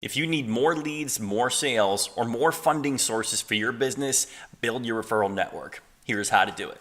If you need more leads, more sales, or more funding sources for your business, build your referral network. Here's how to do it.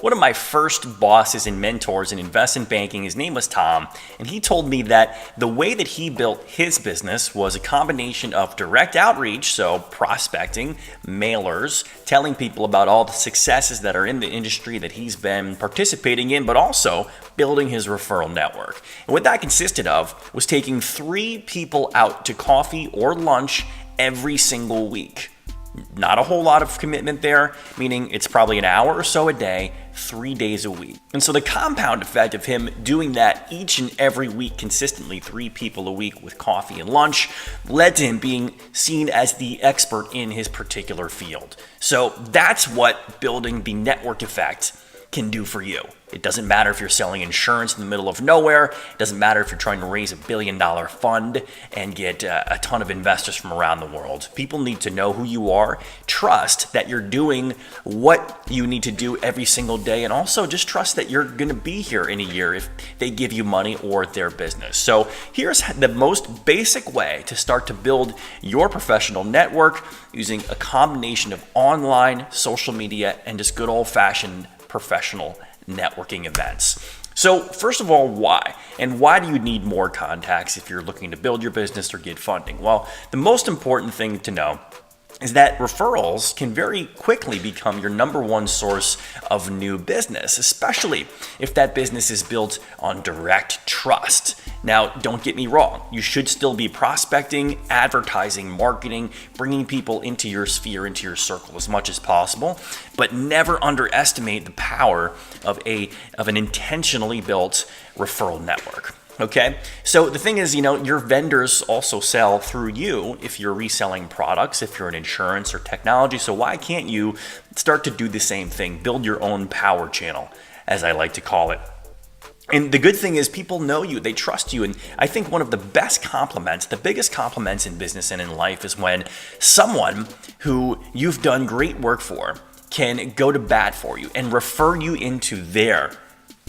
One of my first bosses and mentors in investment banking, his name was Tom, and he told me that the way that he built his business was a combination of direct outreach, so prospecting, mailers, telling people about all the successes that are in the industry that he's been participating in, but also building his referral network. And what that consisted of was taking 3 people out to coffee or lunch every single week. Not a whole lot of commitment there, meaning it's probably an hour or so a day, 3 days a week. And so the compound effect of him doing that each and every week consistently, 3 people a week with coffee and lunch, led to him being seen as the expert in his particular field. So that's what building the network effect can do for you. It doesn't matter if you're selling insurance in the middle of nowhere. It doesn't matter if you're trying to raise $1 billion fund and get a ton of investors from around the world. People need to know who you are, trust that you're doing what you need to do every single day, and also just trust that you're going to be here in a year if they give you money or their business. So here's the most basic way to start to build your professional network using a combination of online, social media, and just good old-fashioned professional networking events. So first of all, why? And why do you need more contacts if you're looking to build your business or get funding? Well, the most important thing to know is that referrals can very quickly become your number one source of new business, especially if that business is built on direct trust. Now, don't get me wrong, you should still be prospecting, advertising, marketing, bringing people into your sphere, into your circle as much as possible, but never underestimate the power of an intentionally built referral network. Okay, so the thing is, your vendors also sell through you if you're reselling products, if you're in insurance or technology. So why can't you start to do the same thing? Build your own power channel, as I like to call it. And the good thing is people know you, they trust you. And I think one of the best compliments, the biggest compliments in business and in life is when someone who you've done great work for can go to bat for you and refer you into their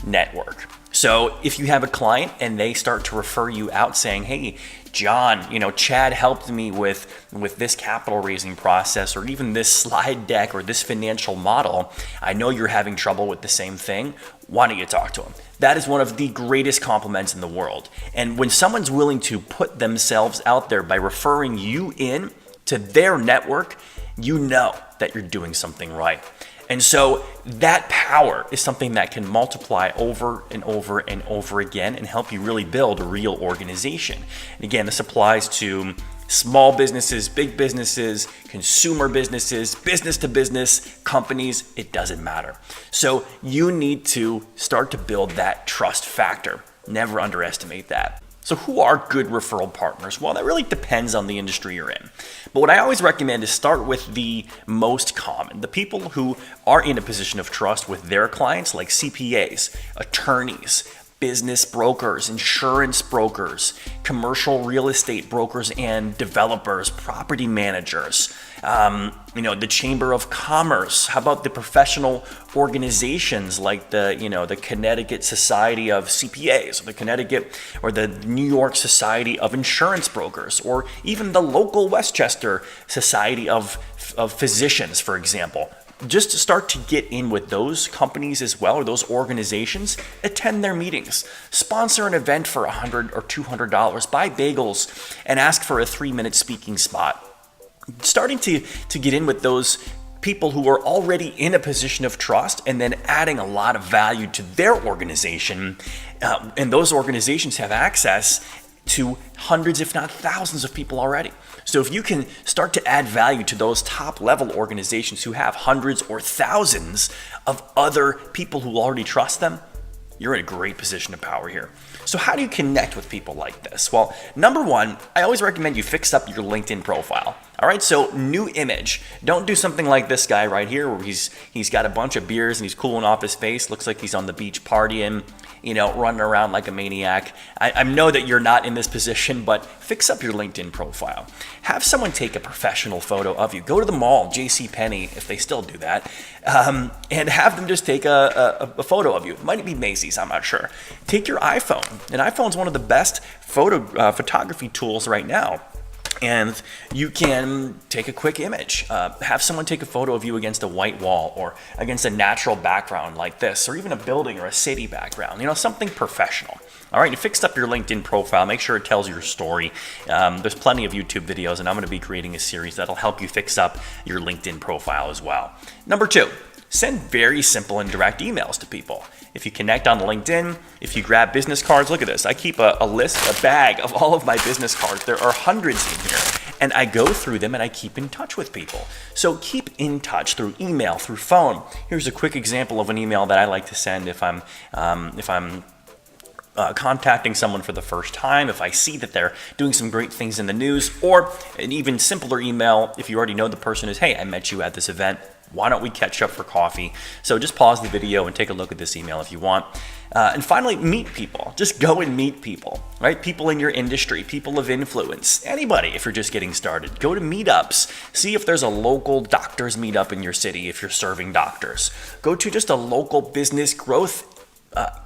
network. So if you have a client and they start to refer you out saying, hey, John, Chad helped me with this capital raising process, or even this slide deck or this financial model. I know you're having trouble with the same thing. Why don't you talk to him? That is one of the greatest compliments in the world. And when someone's willing to put themselves out there by referring you in to their network, you know that you're doing something right. And so that power is something that can multiply over and over and over again and help you really build a real organization. And again, this applies to small businesses, big businesses, consumer businesses, business to business, companies, it doesn't matter. So you need to start to build that trust factor. Never underestimate that. So who are good referral partners? Well, that really depends on the industry you're in. But what I always recommend is start with the most common, the people who are in a position of trust with their clients, like CPAs, attorneys, business brokers, insurance brokers, commercial real estate brokers and developers, property managers, the Chamber of Commerce. How about the professional organizations like the Connecticut Society of CPAs, or the Connecticut or the New York Society of Insurance Brokers, or even the local Westchester Society of Physicians, for example. Just to start to get in with those companies as well, or those organizations, attend their meetings, sponsor an event for $100 or $200, buy bagels, and ask for a 3-minute speaking spot. Starting to get in with those people who are already in a position of trust and then adding a lot of value to their organization. And those organizations have access to hundreds, if not thousands of people already. So if you can start to add value to those top level organizations who have hundreds or thousands of other people who already trust them, you're in a great position of power here. So how do you connect with people like this? Well, number one, I always recommend you fix up your LinkedIn profile. All right, so new image. Don't do something like this guy right here where he's got a bunch of beers and he's cooling off his face. Looks like he's on the beach partying. running around like a maniac. I know that you're not in this position, but fix up your LinkedIn profile. Have someone take a professional photo of you. Go to the mall, JCPenney, if they still do that, and have them just take a photo of you. It might be Macy's, I'm not sure. Take your iPhone. An iPhone's one of the best photography tools right now. And you can take a quick image. Have someone take a photo of you against a white wall or against a natural background like this, or even a building or a city background, something professional. All right, you fixed up your LinkedIn profile. Make sure it tells your story. There's plenty of YouTube videos, and I'm going to be creating a series that'll help you fix up your LinkedIn profile as well. Number 2, send very simple and direct emails to people. If you connect on LinkedIn, if you grab business cards, look at this. I keep a bag of all of my business cards. There are hundreds in here, and I go through them and I keep in touch with people. So keep in touch through email, through phone. Here's a quick example of an email that I like to send if I'm contacting someone for the first time, if I see that they're doing some great things in the news, or an even simpler email if you already know the person is, hey, I met you at this event. Why don't we catch up for coffee? So just pause the video and take a look at this email if you want. And finally, meet people. Just go and meet people, right? People in your industry, people of influence, anybody if you're just getting started. Go to meetups. See if there's a local doctors meetup in your city if you're serving doctors. Go to just a local business growth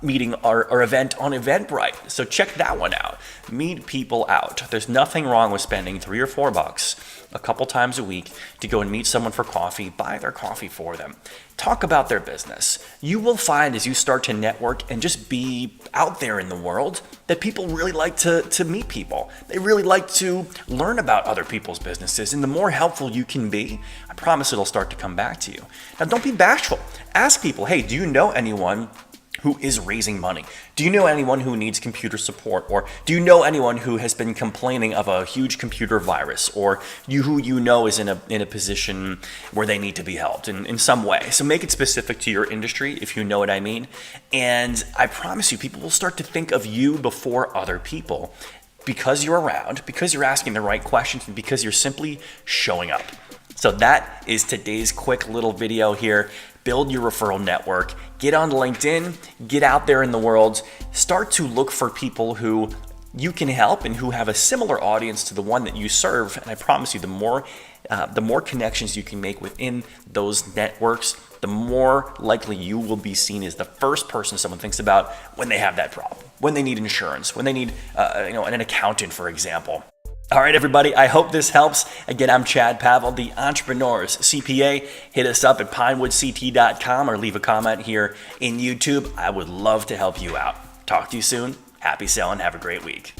meeting or event on Eventbrite. So check that one out. Meet people out. There's nothing wrong with spending $3 or $4 a couple times a week to go and meet someone for coffee, buy their coffee for them. Talk about their business. You will find as you start to network and just be out there in the world that people really like to meet people. They really like to learn about other people's businesses. And the more helpful you can be, I promise it'll start to come back to you. Now, don't be bashful. Ask people, hey, do you know anyone who is raising money? Do you know anyone who needs computer support? Or do you know anyone who has been complaining of a huge computer virus? Or who you know is in a position where they need to be helped in some way? So make it specific to your industry, if you know what I mean. And I promise you, people will start to think of you before other people because you're around, because you're asking the right questions, and because you're simply showing up. So that is today's quick little video here. Build your referral network, get on LinkedIn, get out there in the world, start to look for people who you can help and who have a similar audience to the one that you serve. And I promise you, the more connections you can make within those networks, the more likely you will be seen as the first person someone thinks about when they have that problem, when they need insurance, when they need an accountant, for example. All right, everybody, I hope this helps. Again, I'm Chad Pavel, the Entrepreneur's CPA. Hit us up at pinewoodct.com or leave a comment here in YouTube. I would love to help you out. Talk to you soon. Happy selling. Have a great week.